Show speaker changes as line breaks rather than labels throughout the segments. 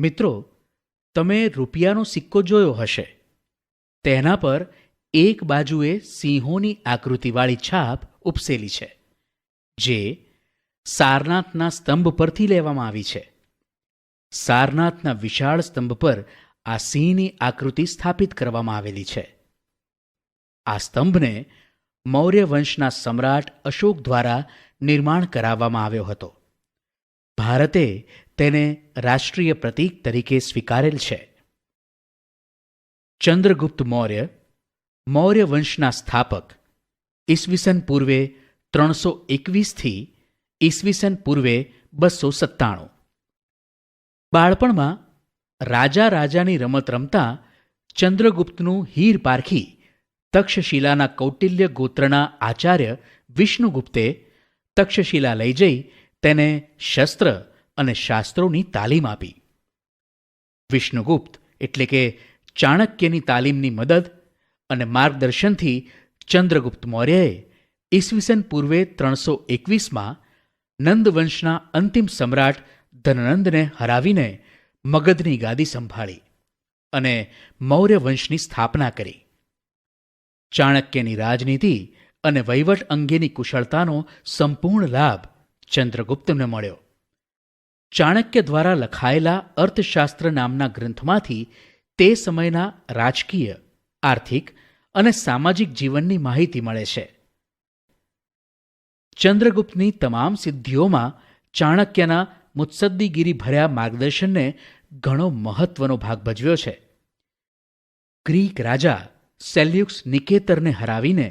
મિત્રો, તમે રૂપિયાનો સિક્કો જોયો હશે. તેના પર એક બાજુએ સિંહોની આકૃતિવાળી છાપ ઉપસેલી છે, જે સારનાથના સ્તંભ પરથી લેવામાં આવી છે. સારનાથના વિશાળ સ્તંભ પર આ સિંહની આકૃતિ સ્થાપિત કરવામાં આવેલી છે. આ સ્તંભને મૌર્ય વંશના સમ્રાટ અશોક દ્વારા નિર્માણ કરાવવામાં આવ્યો હતો. ભારતે તેને રાષ્ટ્રીય પ્રતીક તરીકે સ્વીકારેલ છે. ચંદ્રગુપ્ત મૌર્ય, મૌર્ય વંશના સ્થાપક, ઈસવીસન પૂર્વે 321 ઈસવીસન પૂર્વે 297. બાળપણમાં રાજાની રમત રમતા ચંદ્રગુપ્તનું હીર પારખી તક્ષશિલાના કૌટિલ્ય ગોત્રના આચાર્ય વિષ્ણુગુપ્તે તક્ષશિલા લઈ જઈ તેને શસ્ત્ર અને શાસ્ત્રોની તાલીમ આપી. વિષ્ણુગુપ્ત એટલે કે ચાણક્યની તાલીમની મદદ અને માર્ગદર્શનથી ચંદ્રગુપ્ત મૌર્યએ ઈસવીસન પૂર્વે 321 નંદવંશના અંતિમ સમ્રાટ ધનનંદને હરાવીને મગધની ગાદી સંભાળી અને મૌર્ય વંશની સ્થાપના કરી. ચાણક્યની રાજનીતિ અને વહીવટ અંગેની કુશળતાનો સંપૂર્ણ લાભ ચંદ્રગુપ્તને મળ્યો. ચાણક્ય દ્વારા લખાયેલા અર્થશાસ્ત્ર નામના ગ્રંથમાંથી તે સમયના રાજકીય, આર્થિક અને સામાજિક જીવનની માહિતી મળે છે. ચંદ્રગુપ્તની તમામ સિદ્ધિઓમાં ચાણક્યના મુત્સદ્દીગીરી ભર્યા માર્ગદર્શનને ઘણો મહત્વનો ભાગ ભજવ્યો છે. ગ્રીક રાજા સેલ્યુક્સ નિકેતરને હરાવીને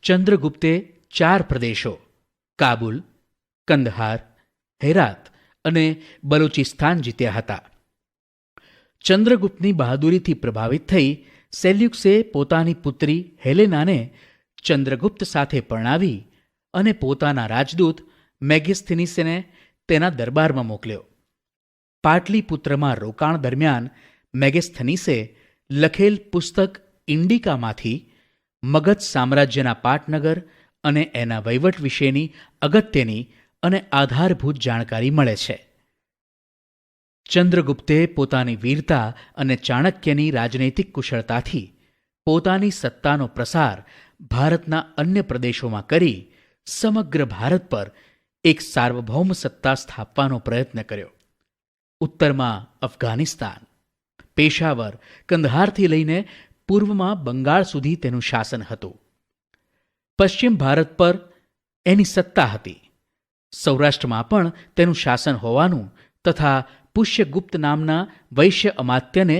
ચંદ્રગુપ્તે 4 પ્રદેશો કાબુલ, કંદહાર, હેરાત અને બલુચિસ્તાન જીત્યા હતા. ચંદ્રગુપ્તની બહાદુરીથી પ્રભાવિત થઈ સેલ્યુક્સે પોતાની પુત્રી હેલેનાને ચંદ્રગુપ્ત સાથે પરણાવી અને પોતાના રાજદૂત મેગેસ્થિનીસને તેના દરબારમાં મોકલ્યો. પાટલીપુત્રમાં રોકાણ દરમિયાન મેગેસ્થનીસે લખેલ પુસ્તક ઇન્ડિકામાંથી મગધ સામ્રાજ્યના પાટનગર અને એના વહીવટ વિશેની અગત્યની અને આધારભૂત જાણકારી મળે છે. ચંદ્રગુપ્તે પોતાની વીરતા અને ચાણક્યની રાજનૈતિક કુશળતાથી પોતાની સત્તાનો પ્રસાર ભારતના અન્ય પ્રદેશોમાં કરી સમગ્ર ભારત પર એક સાર્વભૌમ સત્તા સ્થાપવાનો પ્રયત્ન કર્યો. ઉત્તરમાં અફઘાનિસ્તાન, પેશાવર, કંદહારથી લઈને પૂર્વમાં બંગાળ સુધી તેનું શાસન હતું. પશ્ચિમ ભારત પર એની સત્તા હતી. સૌરાષ્ટ્રમાં પણ તેનું શાસન હોવાનું તથા પુષ્યગુપ્ત નામના વૈશ્ય અમાત્યને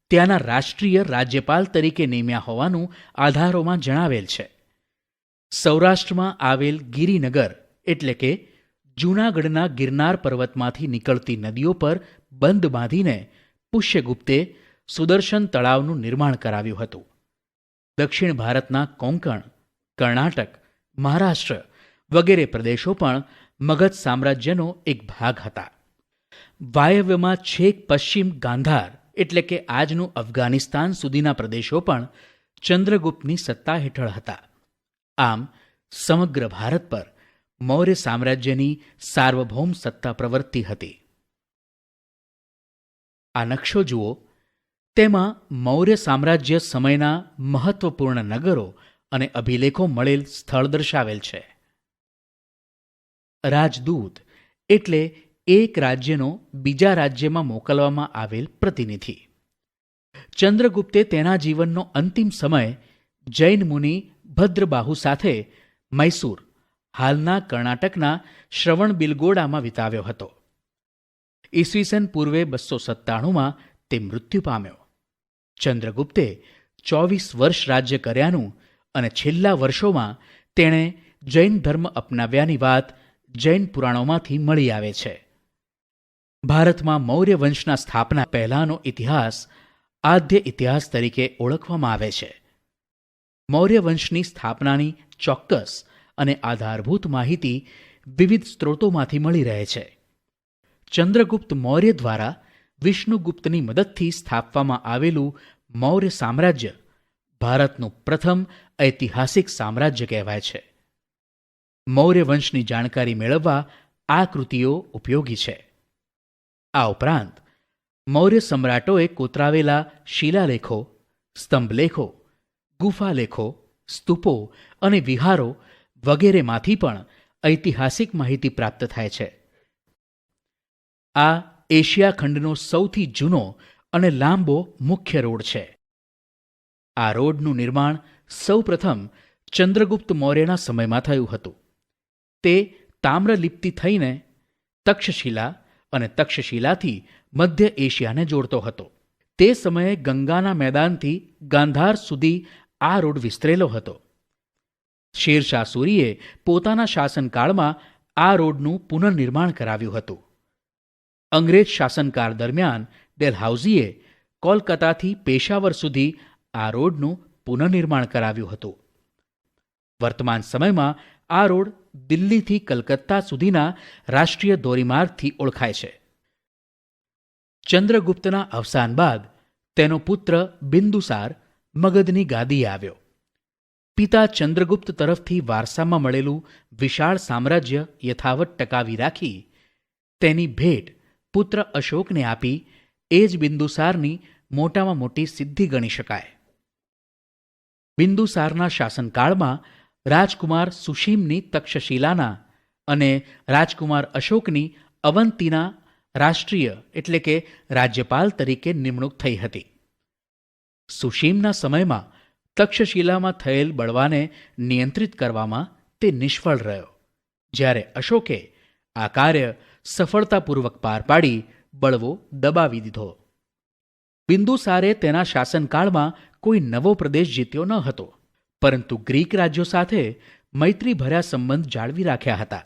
ત્યાંના રાષ્ટ્રીય રાજ્યપાલ તરીકે નિમ્યા હોવાનું આધારોમાં જણાવેલ છે. સૌરાષ્ટ્રમાં આવેલ ગિરિનગર એટલે કે જૂનાગઢના ગિરનાર પર્વતમાંથી નીકળતી નદીઓ પર બંધ બાંધીને પુષ્યગુપ્તે સુદર્શન તળાવનું નિર્માણ કરાવ્યું હતું. દક્ષિણ ભારતના કોંકણ, કર્ણાટક, મહારાષ્ટ્ર વગેરે પ્રદેશો પણ મગધ સામ્રાજ્યનો એક ભાગ હતા. વાયવ્યમાં છેક પશ્ચિમ ગાંધાર એટલે કે આજનું અફઘાનિસ્તાન સુધીના પ્રદેશો પણ ચંદ્રગુપ્તની સત્તા હેઠળ હતા. આમ સમગ્ર ભારત પર મૌર્ય સામ્રાજ્યની સાર્વભૌમ સત્તા પ્રવર્તી હતી. આ નકશો જુઓ. તેમાં મૌર્ય સામ્રાજ્ય સમયના મહત્વપૂર્ણ નગરો અને અભિલેખો મળેલ સ્થળ દર્શાવેલ છે. રાજદૂત એટલે એક રાજ્યનો બીજા રાજ્યમાં મોકલવામાં આવેલ પ્રતિનિધિ. ચંદ્રગુપ્તે તેના જીવનનો અંતિમ સમય જૈન મુનિ ભદ્રબાહુ સાથે મૈસૂર, હાલના કર્ણાટકના શ્રવણબિલગોડામાં વિતાવ્યો હતો. ઈસવીસન પૂર્વે 297 તે મૃત્યુ પામ્યો. ચંદ્રગુપ્તે 24 વર્ષ રાજ્ય કર્યાનું અને છેલ્લા વર્ષોમાં તેણે જૈન ધર્મ અપનાવ્યાની વાત જૈન પુરાણોમાંથી મળી આવે છે. ભારતમાં મૌર્ય વંશના સ્થાપના પહેલાનો ઇતિહાસ આદ્ય ઇતિહાસ તરીકે ઓળખવામાં આવે છે. મૌર્ય વંશની સ્થાપનાની ચોક્કસ અને આધારભૂત માહિતી વિવિધ સ્ત્રોતોમાંથી મળી રહે છે. ચંદ્રગુપ્ત મૌર્ય દ્વારા વિષ્ણુગુપ્તની મદદથી સ્થાપવામાં આવેલું મૌર્ય સામ્રાજ્ય ભારતનું પ્રથમ ઐતિહાસિક સામ્રાજ્ય કહેવાય છે. મૌર્ય વંશની જાણકારી મેળવવા આ કૃતિઓ ઉપયોગી છે. આ ઉપરાંત મૌર્ય સમ્રાટોએ કોતરાવેલા શિલાલેખો, સ્તંભલેખો, ગુફાલેખો, સ્તૂપો અને વિહારો વગેરેમાંથી પણ ઐતિહાસિક માહિતી પ્રાપ્ત થાય છે. આ એશિયા ખંડનો સૌથી જૂનો અને લાંબો મુખ્ય રોડ છે. આ રોડનું નિર્માણ સૌપ્રથમ ચંદ્રગુપ્ત મૌર્યના સમયમાં થયું હતું. તે તામ્રલિપ્તિ થઈને તક્ષશિલા અને તક્ષશિલાથી મધ્ય એશિયાને જોડતો હતો. તે સમયે ગંગાના મેદાનથી ગાંધાર સુધી આ રોડ વિસ્તરેલો હતો. શેરશાહ સૂરીએ પોતાના શાસનકાળમાં આ રોડનું પુનર્નિર્માણ કરાવ્યું હતું. અંગ્રેજ શાસનકાળ દરમિયાન ડેલહાઉસીએ કોલકાતાથી પેશાવર સુધી આ રોડનું પુનર્નિર્માણ કરાવ્યું હતું. વર્તમાન સમયમાં આ રોડ દિલ્હીથી કલકત્તા સુધીના રાષ્ટ્રીય ધોરીમાર્ગથી ઓળખાય છે. ચંદ્રગુપ્તના અવસાન બાદ તેનો પુત્ર બિંદુસાર મગધની ગાદીએ આવ્યો. પિતા ચંદ્રગુપ્ત તરફથી વારસામાં મળેલું વિશાળ સામ્રાજ્ય યથાવત ટકાવી રાખી તેની ભેટ પુત્ર અશોકને આપી એ જ બિંદુસારની મોટામાં મોટી સિદ્ધિ ગણી શકાય. બિંદુસારના શાસનકાળમાં રાજકુમાર સુશીમની તક્ષશિલાના અને રાજકુમાર અશોકની અવંતીના રાષ્ટ્રીય એટલે કે રાજ્યપાલ તરીકે નિમણૂક થઈ હતી. સુશીમના સમયમાં તક્ષશિલામાં થયેલ બળવાને નિયંત્રિત કરવામાં તે નિષ્ફળ રહ્યો, જ્યારે અશોકે આ કાર્ય સફળતાપૂર્વક પાર પાડી બળવો દબાવી દીધો. બિંદુસારે તેના શાસનકાળમાં કોઈ નવો પ્રદેશ જીત્યો ન હતો, પરંતુ ગ્રીક રાજ્યો સાથે મૈત્રીભર્યા સંબંધ જાળવી રાખ્યા હતા.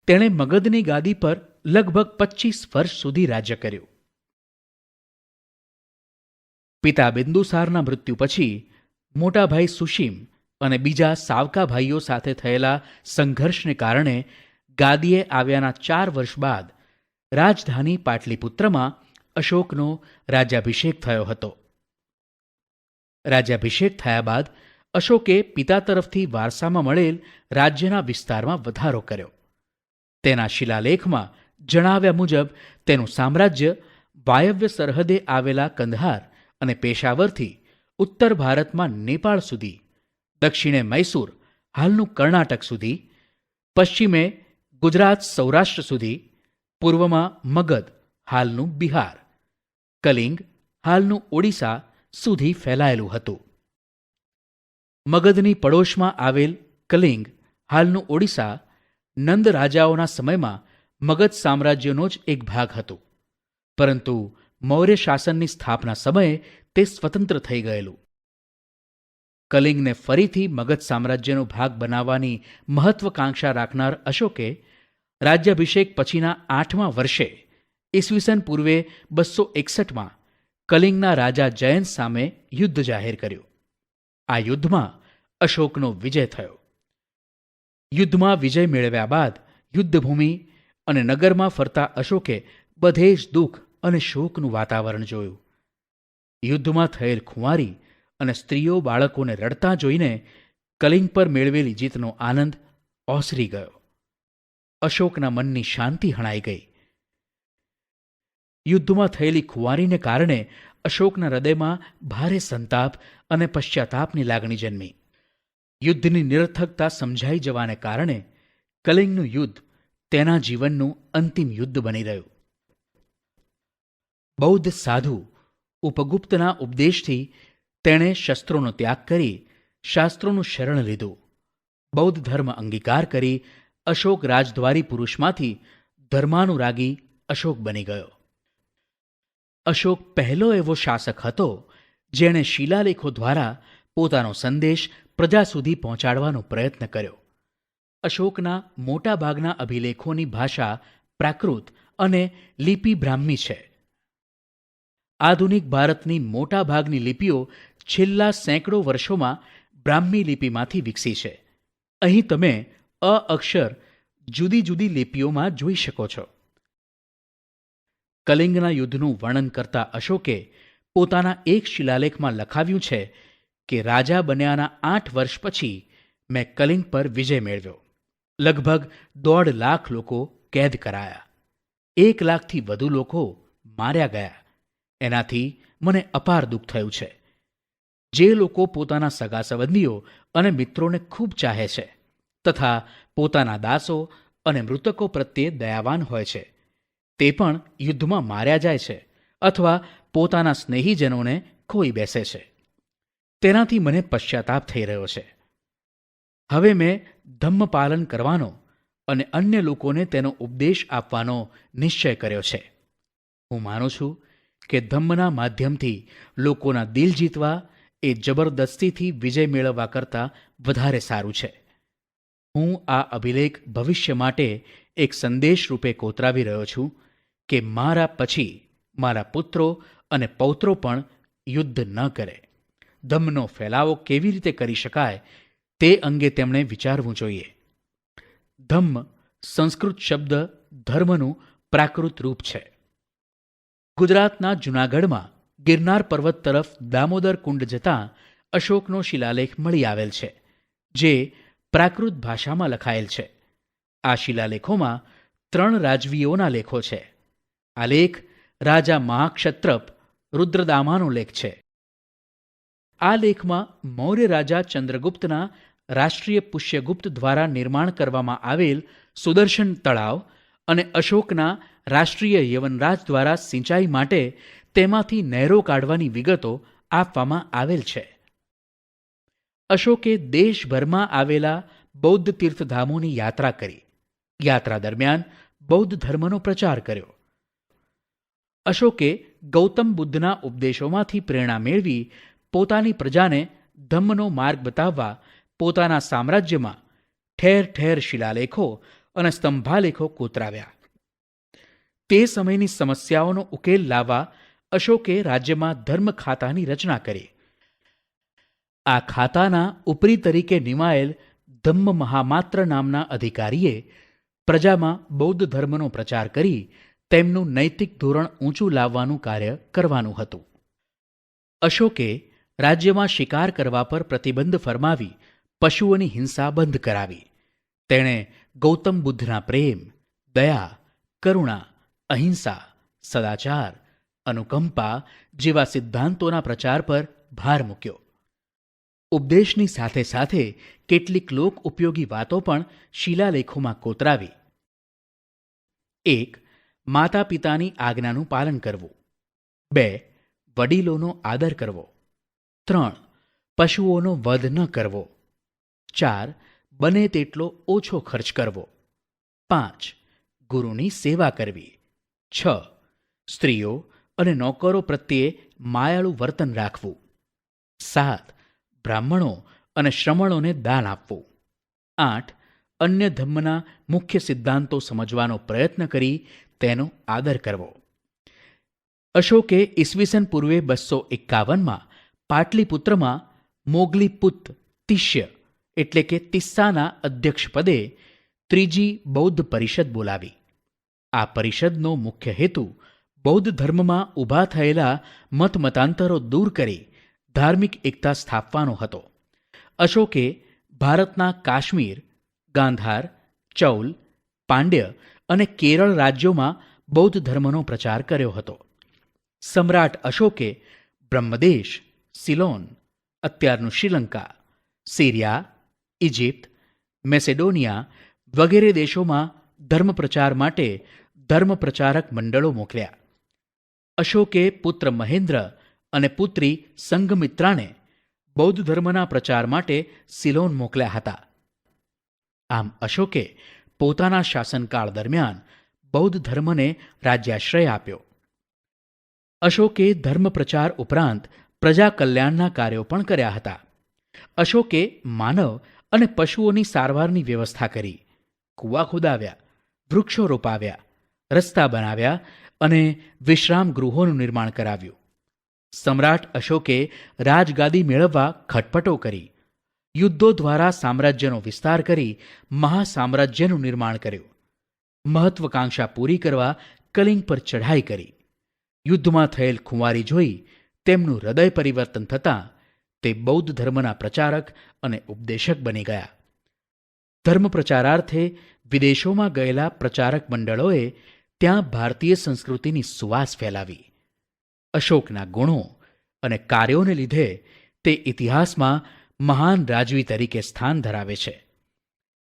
તેણે મગધની ગાદી પર લગભગ 25 વર્ષ સુધી રાજ્ય કર્યું. પિતા બિંદુસારના મૃત્યુ પછી મોટા ભાઈ સુશીમ અને બીજા સાવકા ભાઈઓ સાથે થયેલા સંઘર્ષને કારણે ગાદીએ આવ્યાના 4 વર્ષ બાદ રાજધાની પાટલીપુત્રમાં અશોકનો રાજ્યાભિષેક થયો હતો. રાજ્યાભિષેક થયા બાદ અશોકે પિતા તરફથી વારસામાં મળેલ રાજ્યના વિસ્તારમાં વધારો કર્યો. તેના શિલાલેખમાં જણાવ્યા મુજબ તેનું સામ્રાજ્ય વાયવ્ય સરહદે આવેલા કંદહાર અને પેશાવરથી ઉત્તર ભારતમાં નેપાળ સુધી, દક્ષિણે મૈસૂર હાલનું કર્ણાટક સુધી, પશ્ચિમે ગુજરાત સૌરાષ્ટ્ર સુધી, પૂર્વમાં મગધ હાલનું બિહાર, કલિંગ હાલનું ઓડિશા સુધી ફેલાયેલું હતું. મગધની પડોશમાં આવેલ કલિંગ હાલનું ઓડિશા નંદ રાજાઓના સમયમાં મગધ સામ્રાજ્યનો જ એક ભાગ હતું, પરંતુ મૌર્ય શાસનની સ્થાપના સમયે તે સ્વતંત્ર થઈ ગયેલું. કલિંગને ફરીથી મગધ સામ્રાજ્યનો ભાગ બનાવવાની મહત્વકાંક્ષા રાખનાર અશોકે રાજ્યાભિષેક પછીના 8મા વર્ષે ઈસવીસન પૂર્વે 261માં કલિંગના રાજા જયંત સામે યુદ્ધ જાહેર કર્યું. આ યુદ્ધમાં અશોકનો વિજય થયો. યુદ્ધમાં વિજય મેળવ્યા બાદ યુદ્ધભૂમિ અને નગરમાં ફરતા અશોકે બધે જ દુઃખ અને શોકનું વાતાવરણ જોયું. યુદ્ધમાં થયેલ ખુંવારી અને સ્ત્રીઓ બાળકોને રડતા જોઈને કલિંગ પર મેળવેલી જીતનો આનંદ ઓસરી ગયો. અશોકના મનની શાંતિ હણાઈ ગઈ. યુદ્ધમાં થયેલી ખુંવારીને કારણે અશોકના હૃદયમાં ભારે સંતાપ અને પશ્ચાતાપની લાગણી જન્મી. યુદ્ધની નિરર્થકતા સમજાઈ જવાને કારણે કલિંગનું યુદ્ધ તેના જીવનનું અંતિમ યુદ્ધ બની રહ્યું. બૌદ્ધ સાધુ ઉપગુપ્તના ઉપદેશથી તેણે શસ્ત્રોનો ત્યાગ કરી શાસ્ત્રોનું શરણ લીધું. બૌદ્ધ ધર્મ અંગીકાર કરી અશોક રાજદ્વારી પુરુષમાંથી ધર્માનુરાગી અશોક બની ગયો. અશોક પહેલો એવો શાસક હતો જેણે શિલાલેખો દ્વારા પોતાનો સંદેશ પ્રજા સુધી પહોંચાડવાનો પ્રયત્ન કર્યો. અશોકના મોટાભાગના અભિલેખોની ભાષા પ્રાકૃત અને લિપિ બ્રાહ્મી છે. આધુનિક ભારતની મોટાભાગની લિપિઓ છેલ્લા સેંકડો વર્ષોમાં બ્રાહ્મી લિપિમાંથી વિકસી છે. અહીં તમે અ અક્ષર જુદી જુદી લિપિઓમાં જોઈ શકો છો. કલિંગના યુદ્ધનું વર્ણન કરતા અશોકે પોતાના એક શિલાલેખમાં લખાવ્યું છે કે રાજા બન્યાના 8 વર્ષ પછી મેં કલિંગ પર વિજય મેળવ્યો. લગભગ 1.5 લાખ લોકો કેદ કરાયા. 1 લાખથી વધુ લોકો માર્યા ગયા. એનાથી મને અપાર દુઃખ થયું છે. જે લોકો પોતાના સગા સંબંધીઓ અને મિત્રોને ખૂબ ચાહે છે તથા પોતાના દાસો અને મૃતકો પ્રત્યે દયાવાન હોય છે, તે પણ યુદ્ધમાં માર્યા જાય છે અથવા પોતાના સ્નેહીજનોને ખોઈ બેસે છે. તેનાથી મને પશ્ચાતાપ થઈ રહ્યો છે. હવે મેં ધમ્મ પાલન કરવાનો અને અન્ય લોકોને તેનો ઉપદેશ આપવાનો નિશ્ચય કર્યો છે. હું માનું છું કે ધમ્મના માધ્યમથી લોકોના દિલ જીતવા એ જબરદસ્તીથી વિજય મેળવવા કરતાં વધારે સારું છે. હું આ અભિલેખ ભવિષ્ય માટે એક સંદેશ રૂપે કોતરાવી રહ્યો છું કે મારા પછી મારા પુત્રો અને પૌત્રો પણ યુદ્ધ ન કરે. ધમ્મનો ફેલાવો કેવી રીતે કરી શકાય તે અંગે તેમણે વિચારવું જોઈએ. ધમ્મ સંસ્કૃત શબ્દ ધર્મનું પ્રાકૃત રૂપ છે. ગુજરાતના જૂનાગઢમાં ગિરનાર પર્વત તરફ દામોદર કુંડ જતાં અશોકનો શિલાલેખ મળી આવેલ છે, જે પ્રાકૃત ભાષામાં લખાયેલ છે. આ શિલાલેખોમાં 3 રાજવીઓના લેખો છે. આ લેખ રાજા મહાક્ષત્રપ રુદ્રદામાનો લેખ છે. આ લેખમાં મૌર્ય રાજા ચંદ્રગુપ્તના રાષ્ટ્રીય પુષ્યગુપ્ત દ્વારા નિર્માણ કરવામાં આવેલ સુદર્શન તળાવ અને અશોકના રાષ્ટ્રીય યવનરાજ દ્વારા સિંચાઈ માટે તેમાંથી નહેરો કાઢવાની વિગતો આપવામાં આવેલ છે. અશોકે દેશભરમાં આવેલા બૌદ્ધ તીર્થધામોની યાત્રા કરી. યાત્રા દરમિયાન બૌદ્ધ ધર્મનો પ્રચાર કર્યો. અશોકે ગૌતમ બુદ્ધના ઉપદેશોમાંથી પ્રેરણા મેળવી પોતાની પ્રજાને ધમ્મનો માર્ગ બતાવવા પોતાના સામ્રાજ્યમાં ઠેર ઠેર શિલાલેખો અને સ્તંભાલેખો કોતરાવ્યા. તે સમયની સમસ્યાઓનો ઉકેલ લાવવા અશોકે રાજ્યમાં ધર્મ ખાતાની રચના કરી. આ ખાતાના ઉપરી તરીકે નિમાયેલ ધમ્મ મહામાત્ર નામના અધિકારીએ પ્રજામાં બૌદ્ધ ધર્મનો પ્રચાર કરી તેમનું નૈતિક ધોરણ ઊંચું લાવવાનું કાર્ય કરવાનું હતું. અશોકે રાજ્યમાં શિકાર કરવા પર પ્રતિબંધ ફરમાવી પશુઓની હિંસા બંધ કરાવી. તેણે ગૌતમ બુદ્ધના પ્રેમ, દયા, કરુણા, અહિંસા, સદાચાર, અનુકંપા જેવા સિદ્ધાંતોના પ્રચાર પર ભાર મૂક્યો. ઉપદેશની સાથે સાથે કેટલીક લોક ઉપયોગી વાતો પણ શિલાલેખોમાં કોતરાવી. 1. માતા પિતાની આજ્ઞાનું પાલન કરવું. 2. વડીલોનો આદર કરવો. 3. પશુઓનો વધ ન કરવો. 4. બને તેટલો ઓછો ખર્ચ કરવો. 5. ગુરુની સેવા કરવી. 6. સ્ત્રીઓ અને નોકરો પ્રત્યે માયાળુ વર્તન રાખવું. 7. બ્રાહ્મણો અને શ્રમણોને દાન આપવું. 8. અન્ય ધર્મના મુખ્ય સિદ્ધાંતો સમજવાનો પ્રયત્ન કરી તેનો આદર કરવો. અશોકે ઈસવીસન પૂર્વે 251માં પાટલીપુત્રમાં મોગલીપુત તિષ્ય એટલે કે તિસ્સાના અધ્યક્ષપદે ત્રીજી બૌદ્ધ પરિષદ બોલાવી. આ પરિષદનો મુખ્ય હેતુ બૌદ્ધ ધર્મમાં ઊભા થયેલા મતમતાંતરો દૂર કરી ધાર્મિક એકતા સ્થાપવાનો હતો. અશોકે ભારતના કાશ્મીર, ગાંધાર, ચૌલ, પાંડ્ય અને કેરળ રાજ્યોમાં બૌદ્ધ ધર્મનો પ્રચાર કર્યો હતો. સમ્રાટ અશોકે બ્રહ્મદેશ, સિલોન, અત્યારનું શ્રીલંકા, સિરિયા, ઇજિપ્ત, મેસેડોનિયા વગેરે દેશોમાં ધર્મ પ્રચાર માટે ધર્મ પ્રચારક મંડળો મોકલ્યા. અશોકે પુત્ર મહેન્દ્ર અને પુત્રી સંઘમિત્રાને બૌદ્ધ ધર્મના પ્રચાર માટે સિલોન મોકલ્યા હતા. આમ અશોકે પોતાના શાસનકાળ દરમિયાન બૌદ્ધ ધર્મને રાજ્યાશ્રય આપ્યો. અશોકે ધર્મ પ્રચાર ઉપરાંત પ્રજા કલ્યાણના કાર્યો પણ કર્યા હતા. અશોકે માનવ અને પશુઓની સારવારની વ્યવસ્થા કરી, કૂવા ખોદાવ્યા, વૃક્ષો રોપાવ્યા, રસ્તા બનાવ્યા અને વિશ્રામ ગૃહોનું નિર્માણ કરાવ્યું. સમ્રાટ અશોકે રાજગાદી મેળવવા ખટપટો કરી, યુદ્ધો દ્વારા સામ્રાજ્યનો વિસ્તાર કરી મહાસામ્રાજ્યનું નિર્માણ કર્યું. મહત્વકાંક્ષા પૂરી કરવા કલિંગ પર ચઢાઈ કરી. યુદ્ધમાં થયેલ ખુંવારી જોઈ તેમનું હૃદય પરિવર્તન થતાં તે બૌદ્ધ ધર્મના પ્રચારક અને ઉપદેશક બની ગયા. ધર્મ પ્રચારાર્થે વિદેશોમાં ગયેલા પ્રચારક મંડળોએ ત્યાં ભારતીય સંસ્કૃતિની સુવાસ ફેલાવી. અશોકના ગુણો અને કાર્યોને લીધે તે ઇતિહાસમાં મહાન રાજવી તરીકે સ્થાન ધરાવે છે.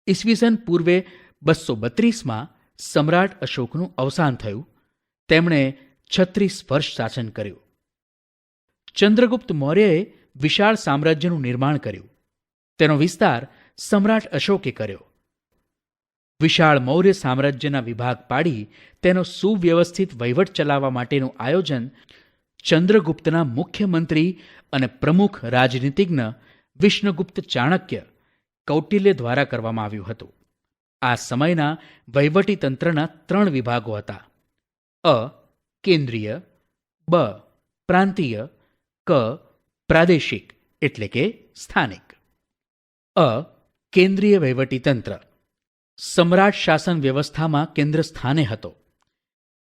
ઈસવીસન પૂર્વે 232માં સમ્રાટ અશોકનું અવસાન થયું. તેમણે 36 વર્ષ શાસન કર્યું. ચંદ્રગુપ્ત મૌર્યએ વિશાળ સામ્રાજ્યનું નિર્માણ કર્યું. તેનો વિસ્તાર સમ્રાટ અશોકે કર્યો. વિશાળ મૌર્ય સામ્રાજ્યના વિભાગ પાડી તેનો સુવ્યવસ્થિત વહીવટ ચલાવવા માટેનું આયોજન ચંદ્રગુપ્તના મુખ્યમંત્રી અને પ્રમુખ રાજનીતિજ્ઞ વિષ્ણુગુપ્ત ચાણક્ય કૌટિલ્ય દ્વારા કરવામાં આવ્યું હતું. આ સમયના વહીવટીતંત્રના 3 વિભાગો હતા: અ. કેન્દ્રીય, બ. પ્રાંતીય, ક. પ્રાદેશિક એટલે કે સ્થાનિક. અ. કેન્દ્રીય વહીવટીતંત્ર સમ્રાટ શાસન વ્યવસ્થામાં કેન્દ્ર સ્થાને હતો.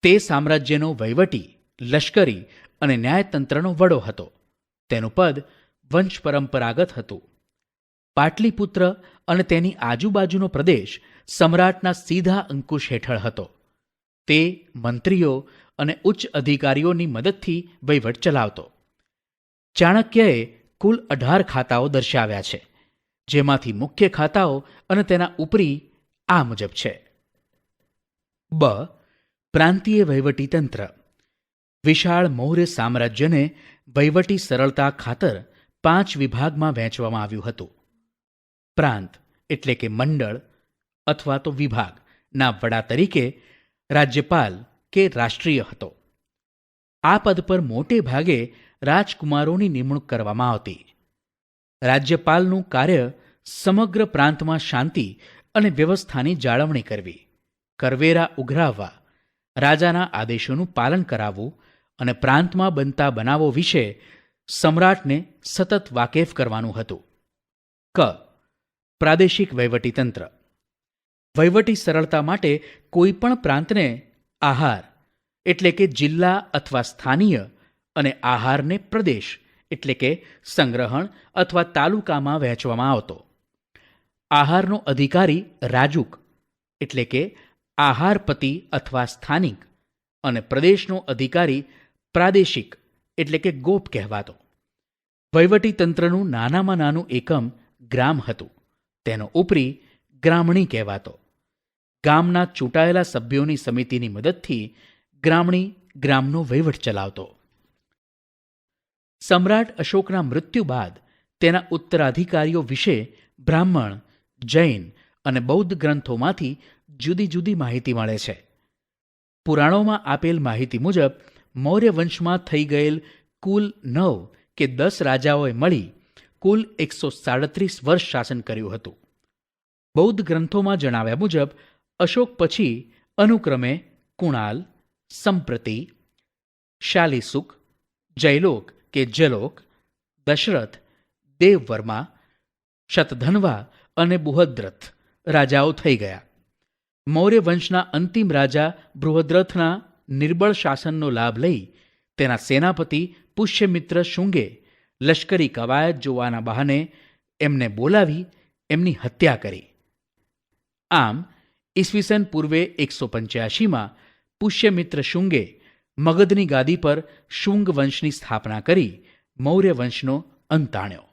તે સામ્રાજ્યનો વહીવટી, લશ્કરી અને ન્યાયતંત્રનો વડો હતો. તેનું પદ વંશ પરંપરાગત હતું. પાટલીપુત્ર અને તેની આજુબાજુનો પ્રદેશ સમ્રાટના સીધા અંકુશ હેઠળ હતો. તે મંત્રીઓ અને ઉચ્ચ અધિકારીઓની મદદથી વહીવટ ચલાવતો. ચાણક્યએ કુલ 18 ખાતાઓ દર્શાવ્યા છે, જેમાંથી મુખ્ય ખાતાઓ અને તેના ઉપરી આ મુજબ છે. બ. પ્રાંતીય વહીવટીતંત્ર વિશાળ મૌર્ય સામ્રાજ્યને વહીવટી સરળતા ખાતર 5 વિભાગમાં વહેંચવામાં આવ્યું હતું. પ્રાંત એટલે કે મંડળ અથવા તો વિભાગના વડા તરીકે રાજ્યપાલ કે રાષ્ટ્રીય હતો. આ પદ પર મોટે ભાગે રાજકુમારોની નિમણૂક કરવામાં આવતી. રાજ્યપાલનું કાર્ય સમગ્ર પ્રાંતમાં શાંતિ અને વ્યવસ્થાની જાળવણી કરવી, કરવેરા ઉઘરાવવા, રાજાના આદેશોનું પાલન કરાવવું અને પ્રાંતમાં બનતા બનાવો વિશે સમ્રાટને સતત વાકેફ કરવાનું હતું. ક. પ્રાદેશિક વહીવટીતંત્ર વહીવટી સરળતા માટે કોઈ પણ પ્રાંતને આહાર એટલે કે જિલ્લા અથવા સ્થાનીય અને આહારને પ્રદેશ એટલે કે સંગ્રહણ અથવા તાલુકામાં વહેંચવામાં આવતો. આહારનો અધિકારી રાજુક એટલે કે આહારપતિ અથવા સ્થાનિક અને પ્રદેશનો અધિકારી પ્રાદેશિક એટલે કે ગોપ કહેવાતો. વહીવટીતંત્રનું નાનામાં નાનું એકમ ગ્રામ હતું. તેનો ઉપરી ગ્રામણી કહેવાતો. ગામના ચૂંટાયેલા સભ્યોની સમિતિની મદદથી ગ્રામણી ગ્રામનો વહીવટ ચલાવતો. સમ્રાટ અશોકના મૃત્યુ બાદ તેના ઉત્તરાધિકારીઓ વિશે બ્રાહ્મણ, જૈન અને બૌદ્ધ ગ્રંથોમાંથી જુદી જુદી માહિતી મળે છે. પુરાણોમાં આપેલ માહિતી મુજબ મૌર્ય વંશમાં થઈ ગયેલ કુલ 9 કે 10 રાજાઓએ મળી કુલ 137 વર્ષ શાસન કર્યું હતું. બૌદ્ધ ગ્રંથોમાં જણાવ્યા મુજબ અશોક પછી અનુક્રમે કુણાલ, સંપ્રતિ, શાલિસુક, જયલોક કે જલોક, દશરથ, દેવવર્મા, શતધન્વા અને બૃહદ્રથ રાજાઓ થઈ ગયા. મૌર્ય વંશના અંતિમ રાજા બૃહદ્રથના નિર્બળ શાસનનો લાભ લઈ તેના સેનાપતિ પુષ્યમિત્ર શુંગે લશ્કરી કવાયત જોવાના બહાને એમને બોલાવી એમની હત્યા કરી. આમ ઈસવીસન પૂર્વે 185માં પુષ્યમિત્ર શુંગે મગધની ગાદી પર શુંગ વંશની સ્થાપના કરી મૌર્ય વંશનો અંત આણ્યો.